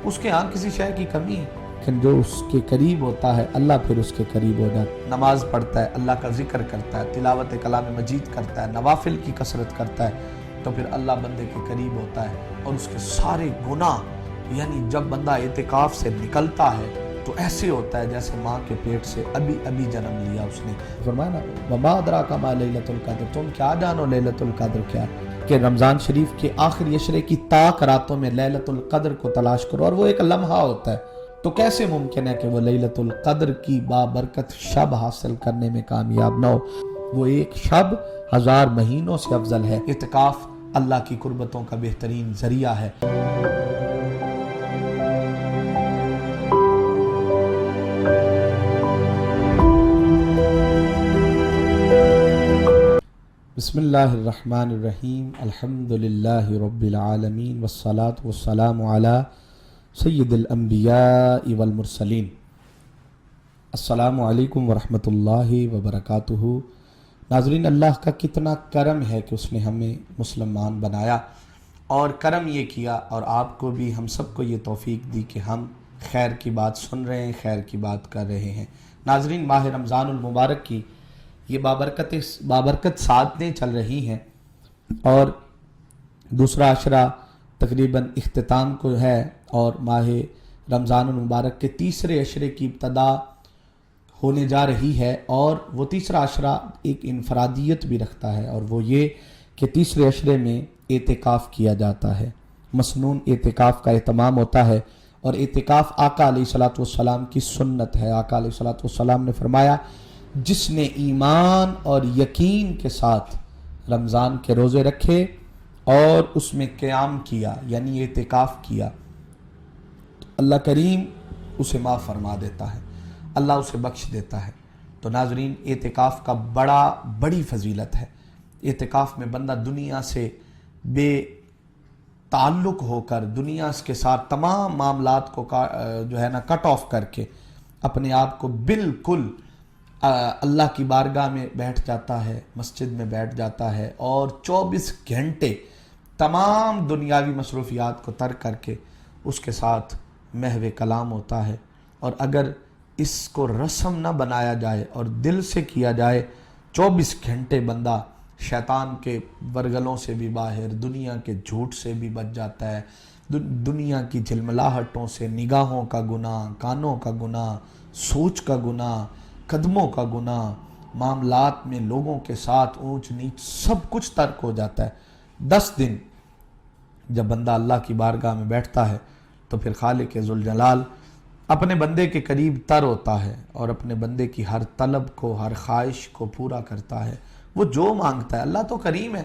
اس کے ہاں کسی شے کی کمی ہے، لیکن جو اس کے قریب ہوتا ہے اللہ پھر اس کے قریب ہو جاتا ہے۔ نماز پڑھتا ہے، اللہ کا ذکر کرتا ہے، تلاوت کلام مجید کرتا ہے، نوافل کی کثرت کرتا ہے، تو پھر اللہ بندے کے قریب ہوتا ہے اور اس کے سارے گناہ، یعنی جب بندہ اعتکاف سے نکلتا ہے تو ایسے ہوتا ہے جیسے ماں کے پیٹ سے ابھی جنم لیا اس نے۔ فرمایا نا وما ادراک ما لیلۃ القدر، تم کیا جانو لیلۃ القدر کیا ہے، کہ رمضان شریف کے آخری عشرے کی طاق راتوں میں لیلۃ القدر کو تلاش کرو، اور وہ ایک لمحہ ہوتا ہے، تو کیسے ممکن ہے کہ وہ لیلۃ القدر کی بابرکت شب حاصل کرنے میں کامیاب نہ ہو؟ وہ ایک شب 1000 مہینوں سے افضل ہے۔ اعتکاف اللہ کی قربتوں کا بہترین ذریعہ ہے۔ بسم اللہ الرحمن الرحیم، الحمدللہ رب العالمین، والصلاة والسلام علی سید الانبیاء والمرسلین۔ السلام علیکم ورحمۃ اللہ وبرکاتہ۔ ناظرین، اللہ کا کتنا کرم ہے کہ اس نے ہمیں مسلمان بنایا، اور کرم یہ کیا اور آپ کو بھی ہم سب کو یہ توفیق دی کہ ہم خیر کی بات سن رہے ہیں، خیر کی بات کر رہے ہیں۔ ناظرین، ماہ رمضان المبارک کی یہ بابرکت ساعتیں چل رہی ہیں، اور دوسرا عشرہ تقریباً اختتام کو ہے، اور ماہ رمضان المبارک کے تیسرے عشرے کی ابتدا ہونے جا رہی ہے، اور وہ تیسرا عشرہ ایک انفرادیت بھی رکھتا ہے، اور وہ یہ کہ تیسرے عشرے میں اعتکاف کیا جاتا ہے، مسنون اعتکاف کا اہتمام ہوتا ہے، اور اعتکاف آقا علیہ الصلوۃ والسلام کی سنت ہے۔ آقا علیہ الصلوۃ والسلام نے فرمایا، جس نے ایمان اور یقین کے ساتھ رمضان کے روزے رکھے اور اس میں قیام کیا، یعنی اعتکاف کیا، تو اللہ کریم اسے معاف فرما دیتا ہے، اللہ اسے بخش دیتا ہے۔ تو ناظرین، اعتکاف کا بڑی فضیلت ہے۔ اعتکاف میں بندہ دنیا سے بے تعلق ہو کر، دنیا کے ساتھ تمام معاملات کو جو ہے نا کٹ آف کر کے، اپنے آپ کو بالکل اللہ کی بارگاہ میں بیٹھ جاتا ہے، مسجد میں بیٹھ جاتا ہے، اور 24 گھنٹے تمام دنیاوی مصروفیات کو ترک کر کے اس کے ساتھ محو کلام ہوتا ہے۔ اور اگر اس کو رسم نہ بنایا جائے اور دل سے کیا جائے، 24 گھنٹے بندہ شیطان کے ورگلوں سے بھی باہر، دنیا کے جھوٹ سے بھی بچ جاتا ہے، دنیا کی جھلملاہٹوں سے، نگاہوں کا گناہ، کانوں کا گناہ، سوچ کا گناہ، قدموں کا گناہ، معاملات میں لوگوں کے ساتھ اونچ نیچ، سب کچھ ترک ہو جاتا ہے۔ 10 دن جب بندہ اللہ کی بارگاہ میں بیٹھتا ہے تو پھر خالق ذوالجلال اپنے بندے کے قریب تر ہوتا ہے، اور اپنے بندے کی ہر طلب کو، ہر خواہش کو پورا کرتا ہے۔ وہ جو مانگتا ہے، اللہ تو کریم ہے،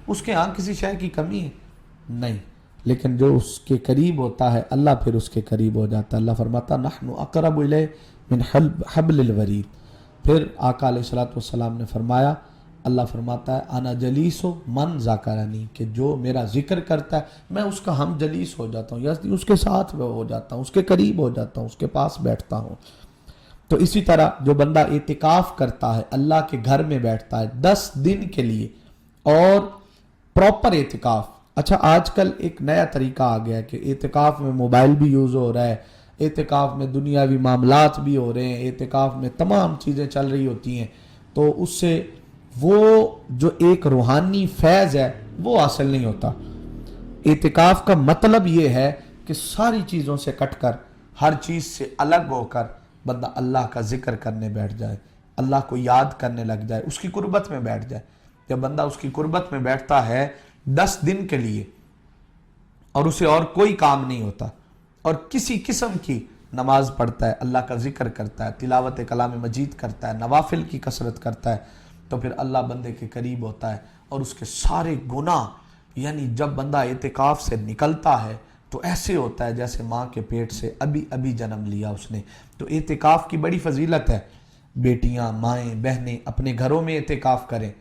اس کے ہاں کسی شے کی کمی ہے نہیں، لیکن جو اس کے قریب ہوتا ہے اللہ پھر اس کے قریب ہو جاتا ہے۔ اللہ فرماتا نحن اقرب الیہ من حبل الورید۔ پھر آقا علیہ الصلوۃ والسلام نے فرمایا، اللہ فرماتا ہے انا جلیس من ذاکرنی، کہ جو میرا ذکر کرتا ہے میں اس کا ہم جلیس ہو جاتا ہوں، یعنی اس کے ساتھ ہو جاتا ہوں، اس کے قریب ہو جاتا ہوں، اس کے پاس بیٹھتا ہوں۔ تو اسی طرح جو بندہ اعتکاف کرتا ہے، اللہ کے گھر میں بیٹھتا ہے 10 دن کے لیے، اور پراپر اعتکاف۔ اچھا، آج کل ایک نیا طریقہ آ گیا ہے کہ اعتکاف میں موبائل بھی یوز ہو رہا ہے، اعتکاف میں دنیاوی معاملات بھی ہو رہے ہیں، اعتکاف میں تمام چیزیں چل رہی ہوتی ہیں، تو اس سے وہ جو ایک روحانی فیض ہے وہ حاصل نہیں ہوتا۔ اعتکاف کا مطلب یہ ہے کہ ساری چیزوں سے کٹ کر، ہر چیز سے الگ ہو کر بندہ اللہ کا ذکر کرنے بیٹھ جائے، اللہ کو یاد کرنے لگ جائے، اس کی قربت میں بیٹھ جائے۔ جب بندہ اس کی قربت میں بیٹھتا ہے 10 دن کے لیے، اور اسے اور کوئی کام نہیں ہوتا، اور کسی قسم کی نماز پڑھتا ہے، اللہ کا ذکر کرتا ہے، تلاوت کلام مجید کرتا ہے، نوافل کی کثرت کرتا ہے، تو پھر اللہ بندے کے قریب ہوتا ہے، اور اس کے سارے گناہ، یعنی جب بندہ اعتکاف سے نکلتا ہے تو ایسے ہوتا ہے جیسے ماں کے پیٹ سے ابھی جنم لیا اس نے۔ تو اعتکاف کی بڑی فضیلت ہے۔ بیٹیاں، مائیں، بہنیں اپنے گھروں میں اعتکاف کریں،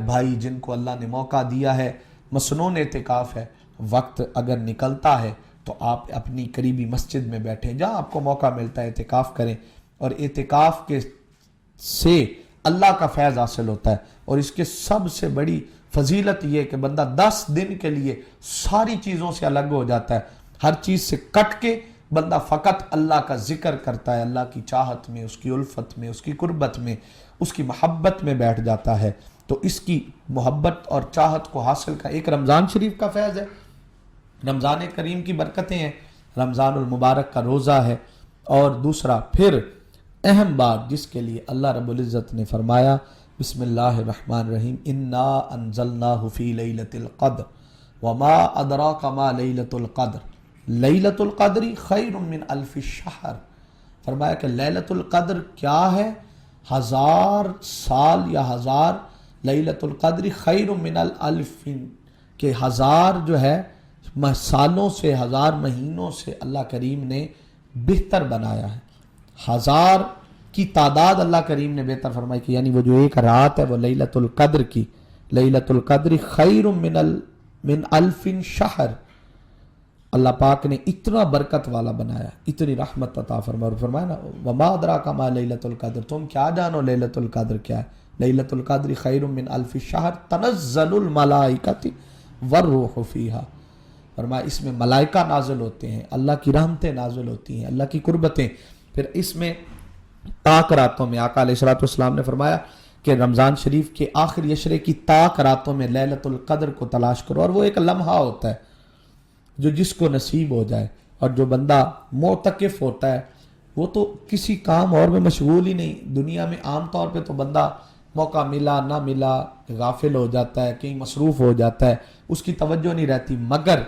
بھائی جن کو اللہ نے موقع دیا ہے، مسنون اعتکاف ہے، وقت اگر نکلتا ہے تو آپ اپنی قریبی مسجد میں بیٹھیں، جہاں آپ کو موقع ملتا ہے اعتکاف کریں، اور اعتکاف کے سے اللہ کا فیض حاصل ہوتا ہے۔ اور اس کے سب سے بڑی فضیلت یہ کہ بندہ 10 دن کے لیے ساری چیزوں سے الگ ہو جاتا ہے، ہر چیز سے کٹ کے بندہ فقط اللہ کا ذکر کرتا ہے، اللہ کی چاہت میں، اس کی الفت میں، اس کی قربت میں، اس کی محبت میں بیٹھ جاتا ہے، تو اس کی محبت اور چاہت کو حاصل کا ایک رمضان شریف کا فیض ہے، رمضان کریم کی برکتیں ہیں، رمضان المبارک کا روزہ ہے، اور دوسرا پھر اہم بات جس کے لیے اللہ رب العزت نے فرمایا بسم اللہ الرحمن الرحیم انا انزلناہ فی لیلۃ القدر وما ادراک ما لیلۃ القدر لیلۃ القدر خیر من الف شہر، فرمایا کہ لیلۃ القدر کیا ہے، 1000 سال یا 1000 لیلۃ القدر خیر من الالف، کہ 1000 جو ہے سالوں سے، 1000 مہینوں سے اللہ کریم نے بہتر بنایا ہے، 1000 کی تعداد اللہ کریم نے بہتر فرمائی کہ یعنی وہ جو ایک رات ہے وہ لیلۃ القدر کی، لیلۃ القدر خیر من الف شہر، اللہ پاک نے اتنا برکت والا بنایا، اتنی رحمت عطا فرمایا نا، وما ادراک ما لیلۃ القدر، تم کیا جانو لیلۃ القدر کیا ہے، لیلۃ القدر خیر من الف شہر تنزل الملائکۃ والروح فیہا، فرمایا اس میں ملائکہ نازل ہوتے ہیں، اللہ کی رحمتیں نازل ہوتی ہیں، اللہ کی قربتیں، پھر اس میں طاق راتوں میں آقا علیہ السلام نے فرمایا کہ رمضان شریف کے آخری عشرے کی طاق راتوں میں لیلۃ القدر کو تلاش کرو، اور وہ ایک لمحہ ہوتا ہے جو جس کو نصیب ہو جائے، اور جو بندہ معتکف ہوتا ہے وہ تو کسی کام اور میں مشغول ہی نہیں، دنیا میں عام طور پہ تو بندہ موقع ملا نہ ملا غافل ہو جاتا ہے، کہیں مصروف ہو جاتا ہے، اس کی توجہ نہیں رہتی، مگر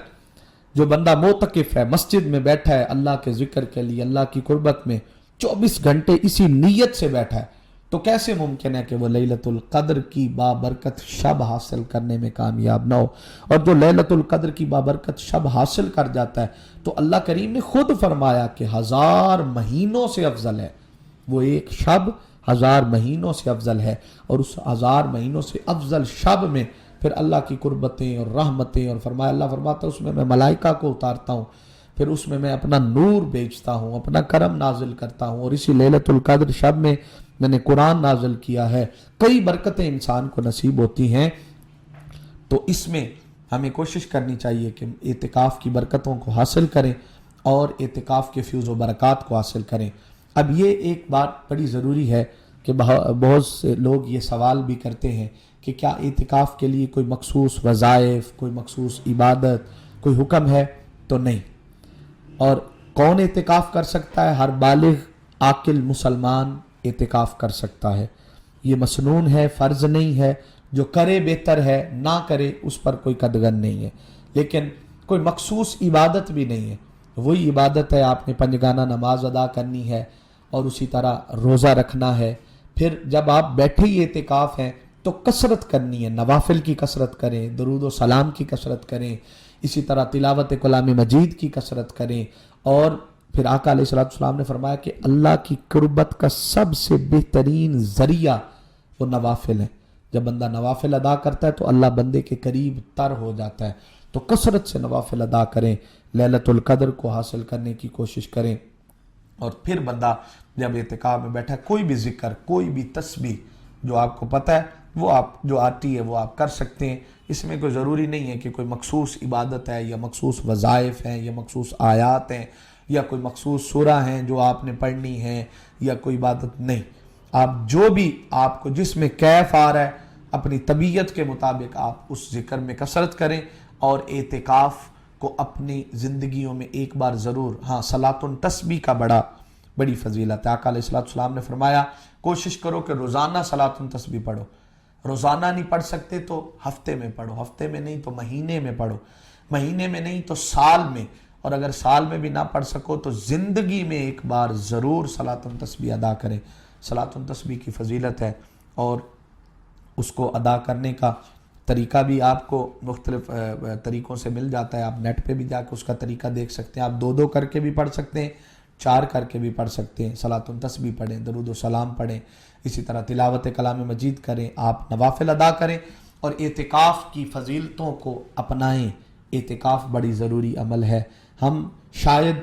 جو بندہ معتکف ہے، مسجد میں بیٹھا ہے اللہ کے ذکر کے لیے، اللہ کی قربت میں 24 گھنٹے اسی نیت سے بیٹھا ہے، تو کیسے ممکن ہے کہ وہ لیلۃ القدر کی بابرکت شب حاصل کرنے میں کامیاب نہ ہو؟ اور جو لیلۃ القدر کی بابرکت شب حاصل کر جاتا ہے تو اللہ کریم نے خود فرمایا کہ 1000 مہینوں سے افضل ہے، وہ ایک شب 1000 مہینوں سے افضل ہے، اور اس 1000 مہینوں سے افضل شب میں پھر اللہ کی قربتیں اور رحمتیں، اور فرمایا اللہ فرماتا ہے اس میں ملائکہ کو اتارتا ہوں، پھر اس میں اپنا نور بیچتا ہوں، اپنا کرم نازل کرتا ہوں، اور اسی لیلۃ القدر شب میں نے قرآن نازل کیا ہے، کئی برکتیں انسان کو نصیب ہوتی ہیں، تو اس میں ہمیں کوشش کرنی چاہیے کہ اعتکاف کی برکتوں کو حاصل کریں اور اعتکاف کے فیض و برکات کو حاصل کریں۔ اب یہ ایک بات بڑی ضروری ہے کہ بہت سے لوگ یہ سوال بھی کرتے ہیں کہ کیا اعتکاف کے لیے کوئی مخصوص وظائف، کوئی مخصوص عبادت، کوئی حکم ہے؟ تو نہیں۔ اور کون اعتکاف کر سکتا ہے؟ ہر بالغ عاقل مسلمان اعتکاف کر سکتا ہے، یہ مسنون ہے، فرض نہیں ہے، جو کرے بہتر ہے، نہ کرے اس پر کوئی قدغن نہیں ہے، لیکن کوئی مخصوص عبادت بھی نہیں ہے، وہی عبادت ہے آپ نے پنجگانہ نماز ادا کرنی ہے، اور اسی طرح روزہ رکھنا ہے، پھر جب آپ بیٹھے ہی اعتکاف ہیں تو کثرت کرنی ہے، نوافل کی کثرت کریں، درود و سلام کی کثرت کریں، اسی طرح تلاوت کلام مجید کی کثرت کریں، اور پھر آقا علیہ السلام نے فرمایا کہ اللہ کی قربت کا سب سے بہترین ذریعہ وہ نوافل ہیں، جب بندہ نوافل ادا کرتا ہے تو اللہ بندے کے قریب تر ہو جاتا ہے، تو کثرت سے نوافل ادا کریں، لیلۃ القدر کو حاصل کرنے کی کوشش کریں، اور پھر بندہ جب اعتکاف میں بیٹھا ہے کوئی بھی ذکر، کوئی بھی تسبیح جو آپ کو پتہ ہے وہ آپ جو آتی ہے وہ آپ کر سکتے ہیں، اس میں کوئی ضروری نہیں ہے کہ کوئی مخصوص عبادت ہے یا مخصوص وظائف ہیں یا مخصوص آیات ہیں یا کوئی مخصوص سورہ ہیں جو آپ نے پڑھنی ہے یا کوئی عبادت، نہیں، آپ جو بھی آپ کو جس میں کیف آ رہا ہے اپنی طبیعت کے مطابق آپ اس ذکر میں کثرت کریں، اور اعتکاف کو اپنی زندگیوں میں ایک بار ضرور، ہاں صلاۃ تسبیح کا بڑی فضیلت ہے، آقا علیہ السلام نے فرمایا کوشش کرو کہ روزانہ صلاۃ تسبیح پڑھو، روزانہ نہیں پڑھ سکتے تو ہفتے میں پڑھو، ہفتے میں نہیں تو مہینے میں پڑھو، مہینے میں نہیں تو سال میں، اور اگر سال میں بھی نہ پڑھ سکو تو زندگی میں ایک بار ضرور صلاۃ تسبیح ادا کریں، صلاۃ تسبیح کی فضیلت ہے، اور اس کو ادا کرنے کا طریقہ بھی آپ کو مختلف طریقوں سے مل جاتا ہے، آپ نیٹ پہ بھی جا کے اس کا طریقہ دیکھ سکتے ہیں، آپ 2 کر کے بھی پڑھ سکتے ہیں، 4 کر کے بھی پڑھ سکتے ہیں، صلاۃ تسبیح پڑھیں، درود و سلام پڑھیں، اسی طرح تلاوت کلام مجید کریں، آپ نوافل ادا کریں، اور اعتکاف کی فضیلتوں کو اپنائیں، اعتکاف بڑی ضروری عمل ہے، ہم شاید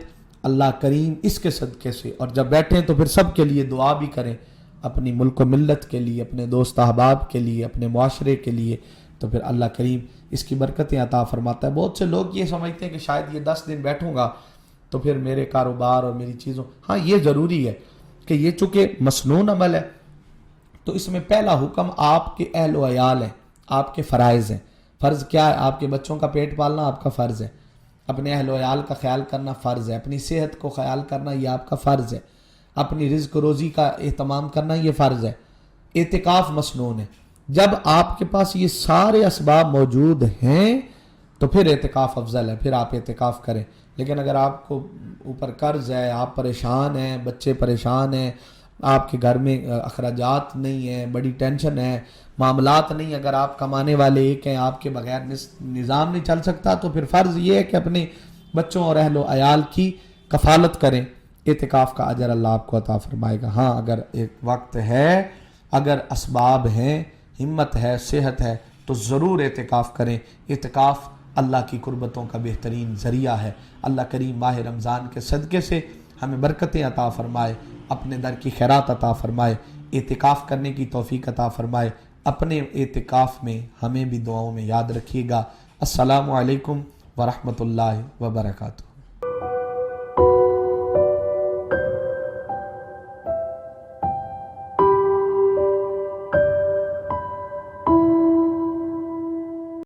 اللہ کریم اس کے صدقے سے، اور جب بیٹھیں تو پھر سب کے لیے دعا بھی کریں، اپنی ملک و ملت کے لیے، اپنے دوست احباب کے لیے، اپنے معاشرے کے لیے، تو پھر اللہ کریم اس کی برکتیں عطا فرماتا ہے۔ بہت سے لوگ یہ سمجھتے ہیں کہ شاید یہ 10 دن بیٹھوں گا تو پھر میرے کاروبار اور میری چیزوں، ہاں یہ ضروری ہے کہ یہ چونکہ مسنون عمل ہے تو اس میں پہلا حکم آپ کے اہل و عیال ہیں، آپ کے فرائض ہیں۔ فرض کیا ہے؟ آپ کے بچوں کا پیٹ پالنا آپ کا فرض ہے، اپنے اہل و عیال کا خیال کرنا فرض ہے، اپنی صحت کو خیال کرنا یہ آپ کا فرض ہے، اپنی رزق و روزی کا اہتمام کرنا یہ فرض ہے۔ اعتکاف مسنون ہے۔ جب آپ کے پاس یہ سارے اسباب موجود ہیں تو پھر اعتکاف افضل ہے، پھر آپ اعتکاف کریں۔ لیکن اگر آپ کو اوپر قرض ہے، آپ پریشان ہیں، بچے پریشان ہیں، آپ کے گھر میں اخراجات نہیں ہیں، بڑی ٹینشن ہے، معاملات نہیں، اگر آپ کمانے والے ایک ہیں، آپ کے بغیر نظام نہیں چل سکتا، تو پھر فرض یہ ہے کہ اپنے بچوں اور اہل و عیال کی کفالت کریں۔ اعتکاف کا اجر اللہ آپ کو عطا فرمائے گا۔ ہاں اگر ایک وقت ہے، اگر اسباب ہیں، ہمت ہے، صحت ہے تو ضرور اعتکاف کریں۔ اعتکاف اللہ کی قربتوں کا بہترین ذریعہ ہے۔ اللہ کریم ماہ رمضان کے صدقے سے ہمیں برکتیں عطا فرمائے، اپنے در کی خیرات عطا فرمائے، اعتکاف کرنے کی توفیق عطا فرمائے۔ اپنے اعتکاف میں ہمیں بھی دعاؤں میں یاد رکھیے گا۔ السلام علیکم ورحمۃ اللہ وبرکاتہ۔